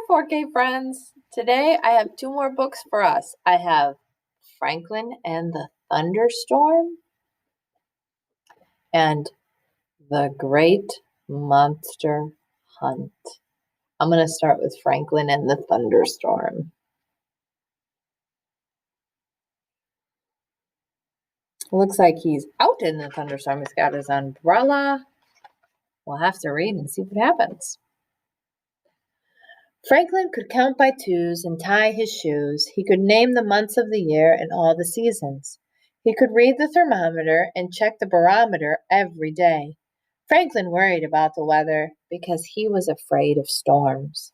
4K friends. Today I have two more books for us. I have Franklin and the Thunderstorm and The Great Monster Hunt. I'm going to start with Franklin and the Thunderstorm. It looks like he's out in the thunderstorm. He's got his umbrella. We'll have to read and see what happens. Franklin could count by twos and tie his shoes. He could name the months of the year and all the seasons. He could read the thermometer and check the barometer every day. Franklin worried about the weather because he was afraid of storms.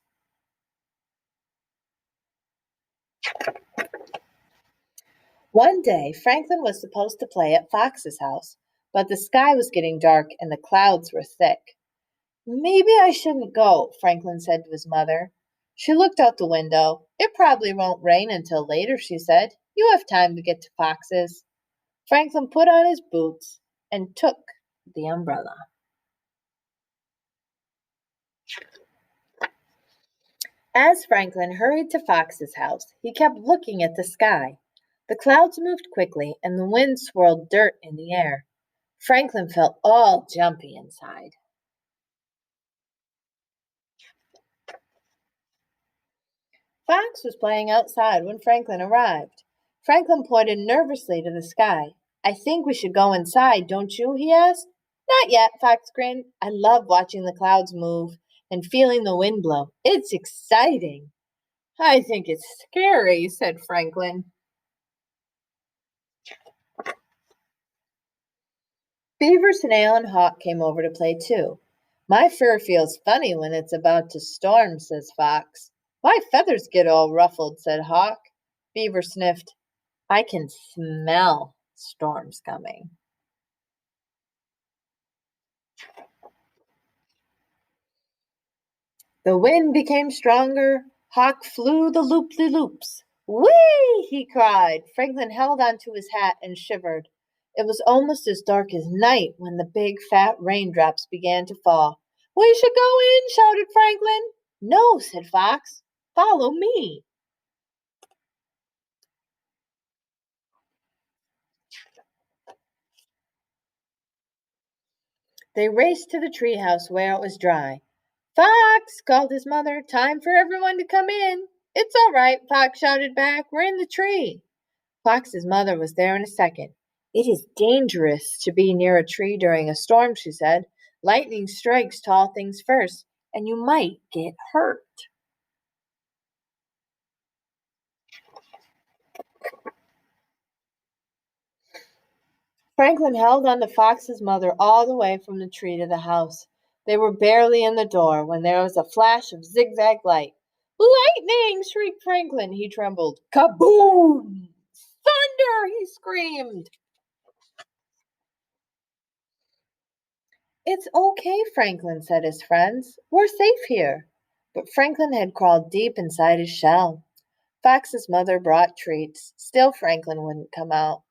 One day, Franklin was supposed to play at Fox's house, but the sky was getting dark and the clouds were thick. Maybe I shouldn't go, Franklin said to his mother. She looked out the window. It probably won't rain until later, she said. You have time to get to Fox's. Franklin put on his boots and took the umbrella. As Franklin hurried to Fox's house, he kept looking at the sky. The clouds moved quickly and the wind swirled dirt in the air. Franklin felt all jumpy inside. Fox was playing outside when Franklin arrived. Franklin pointed nervously to the sky. I think we should go inside, don't you? He asked. Not yet, Fox grinned. I love watching the clouds move and feeling the wind blow. It's exciting. I think it's scary, said Franklin. Beaver, Snail, and Hawk came over to play too. My fur feels funny when it's about to storm, says Fox. My feathers get all ruffled, said Hawk. Beaver sniffed. I can smell storms coming. The wind became stronger. Hawk flew the loop-de-loops. Whee! He cried. Franklin held onto his hat and shivered. It was almost as dark as night when the big fat raindrops began to fall. We should go in, shouted Franklin. No, said Fox. Follow me. They raced to the treehouse where it was dry. Fox, called his mother, time for everyone to come in. It's all right, Fox shouted back. We're in the tree. Fox's mother was there in a second. It is dangerous to be near a tree during a storm, she said. Lightning strikes tall things first, and you might get hurt. Franklin held on to Fox's mother all the way from the tree to the house. They were barely in the door when there was a flash of zigzag light. Lightning! Shrieked Franklin. He trembled. Kaboom! Thunder! He screamed. It's okay, Franklin, said his friends. We're safe here. But Franklin had crawled deep inside his shell. Fox's mother brought treats. Still, Franklin wouldn't come out.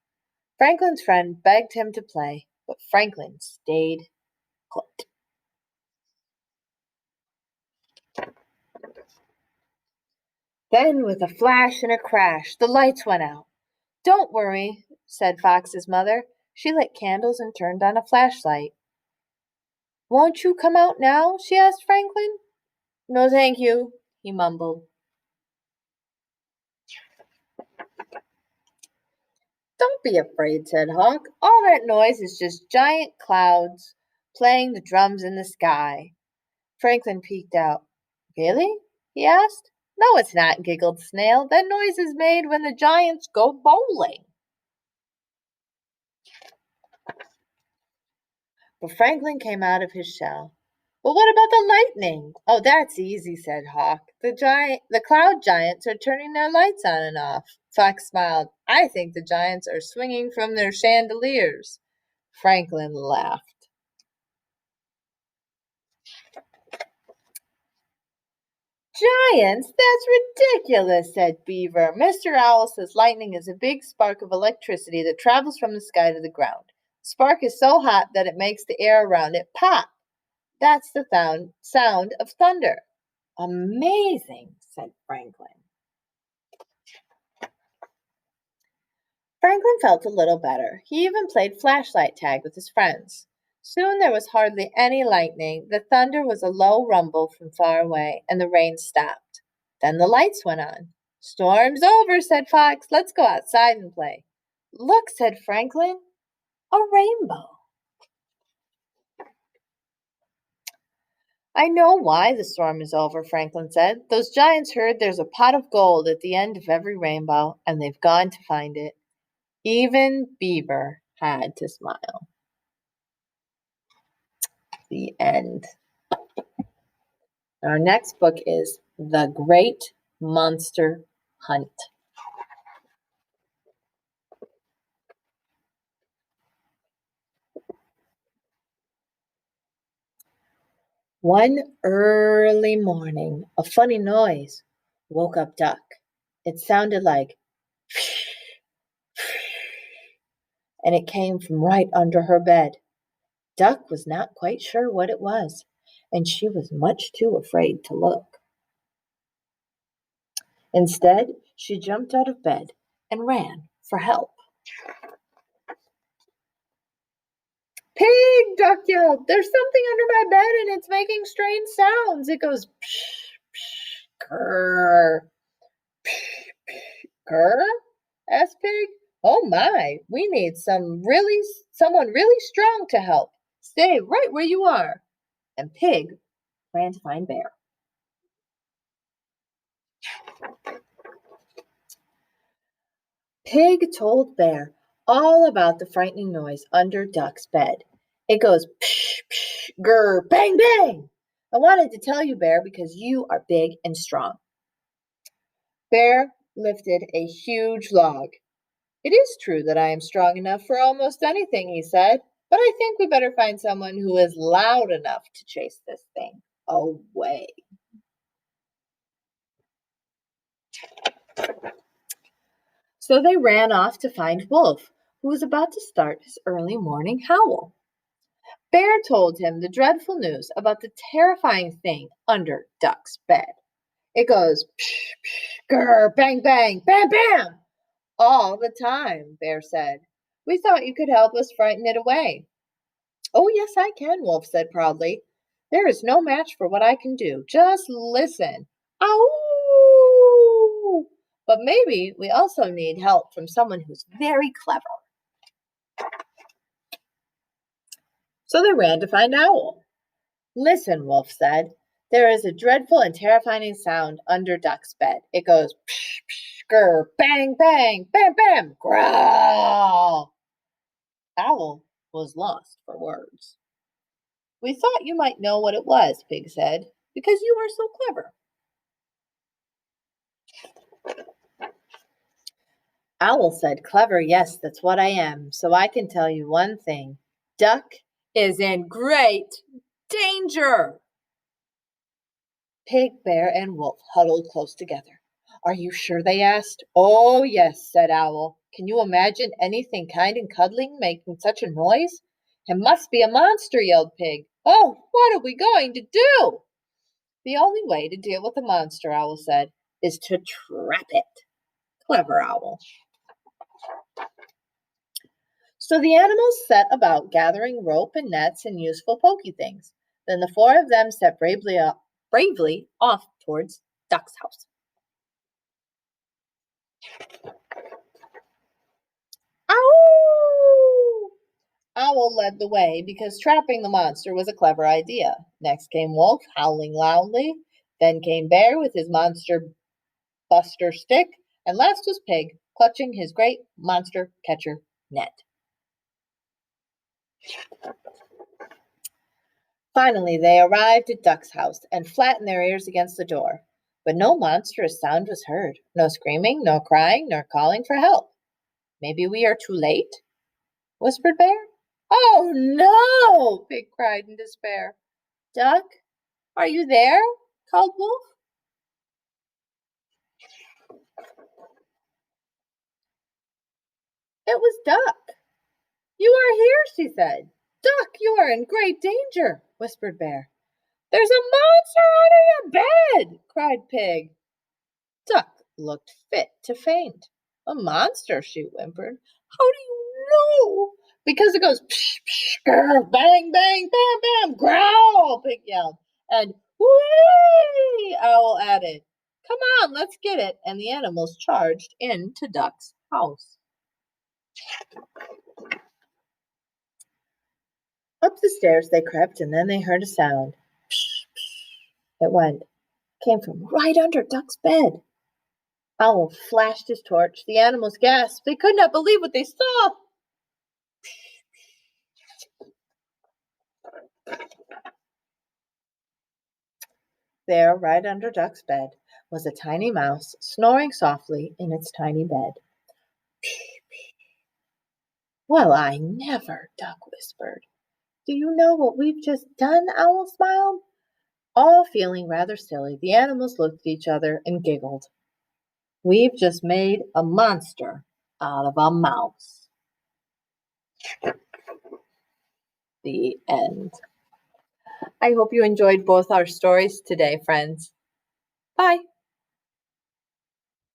Franklin's friend begged him to play, but Franklin stayed put. Then, with a flash and a crash, the lights went out. Don't worry, said Fox's mother. She lit candles and turned on a flashlight. Won't you come out now? She asked Franklin. No, thank you, he mumbled. Don't be afraid, said Hawk. All that noise is just giant clouds playing the drums in the sky. Franklin peeked out. Really? He asked. No, it's not, giggled Snail. That noise is made when the giants go bowling. But Franklin came out of his shell. But what about the lightning? Oh, that's easy, said Hawk. The cloud giants are turning their lights on and off. Fox smiled. I think the giants are swinging from their chandeliers. Franklin laughed. Giants? That's ridiculous, said Beaver. Mr. Owl says lightning is a big spark of electricity that travels from the sky to the ground. The spark is so hot that it makes the air around it pop. That's the sound of thunder. Amazing, said Franklin. Franklin felt a little better. He even played flashlight tag with his friends. Soon there was hardly any lightning. The thunder was a low rumble from far away, and the rain stopped. Then the lights went on. Storm's over, said Fox. Let's go outside and play. Look, said Franklin, a rainbow. I know why the storm is over, Franklin said. Those giants heard there's a pot of gold at the end of every rainbow, and they've gone to find it. Even Beaver had to smile. The end. Our next book is The Great Monster Hunt. One early morning, a funny noise woke up Duck. It sounded like and it came from right under her bed. Duck was not quite sure what it was, and she was much too afraid to look. Instead, she jumped out of bed and ran for help. Pig, Duck yelled. There's something under my bed and it's making strange sounds. It goes psh, psh, grr. Psh, psh, grr? Asked Pig. Oh my, we need someone really strong to help. Stay right where you are. And Pig ran to find Bear. Pig told Bear all about the frightening noise under Duck's bed. It goes psh, psh, grr, bang, bang. I wanted to tell you, Bear, because you are big and strong. Bear lifted a huge log. It is true that I am strong enough for almost anything, he said, but I think we better find someone who is loud enough to chase this thing away. So they ran off to find Wolf, who was about to start his early morning howl. Bear told him the dreadful news about the terrifying thing under Duck's bed. It goes psh, psh, grr, bang, bang, bam, bam, all the time, Bear said. We thought you could help us frighten it away. Oh, yes, I can, Wolf said proudly. There is no match for what I can do. Just listen. Ow! But maybe we also need help from someone who's very clever. So they ran to find Owl. Listen, Wolf said. There is a dreadful and terrifying sound under Duck's bed. It goes psh, psh, grr, bang, bang, bam, bam, growl. Owl was lost for words. We thought you might know what it was, Pig said, because you are so clever. Owl said, clever, yes, that's what I am. So I can tell you one thing. Duck is in great danger. Pig, Bear, and Wolf huddled close together. Are you sure? They asked. Oh, yes, said Owl. Can you imagine anything kind and cuddling making such a noise? It must be a monster, yelled Pig. Oh, what are we going to do? The only way to deal with the monster, Owl said, is to trap it. Clever Owl. So the animals set about gathering rope and nets and useful pokey things. Then the four of them set bravely off towards Duck's house. Ow! Owl led the way because trapping the monster was a clever idea. Next came Wolf, howling loudly. Then came Bear with his monster buster stick. And last was Pig, clutching his great monster catcher net. Finally, they arrived at Duck's house and flattened their ears against the door. But no monstrous sound was heard. No screaming, no crying, nor calling for help. Maybe we are too late, whispered Bear. Oh no! Pig cried in despair. Duck, are you there? Called Wolf. It was Duck. You are here, she said. Duck, you are in great danger, whispered Bear. There's a monster under your bed!" cried Pig. Duck looked fit to faint. "A monster," she whimpered. "How do you know?" "Because it goes psh, psh, grr, bang, bang, bam, bam, growl," Pig yelled. "And whee!" Owl added. "Come on, let's get it." And the animals charged into Duck's house. Up the stairs they crept, and then they heard a sound. Psh, psh, it went. Came from right under Duck's bed. Owl flashed his torch. The animals gasped. They could not believe what they saw. There, right under Duck's bed, was a tiny mouse snoring softly in its tiny bed. "Well, I never," Duck whispered. "Do you know what we've just done?" Owl smiled. All feeling rather silly, the animals looked at each other and giggled. "We've just made a monster out of a mouse." The end. I hope you enjoyed both our stories today, friends. Bye.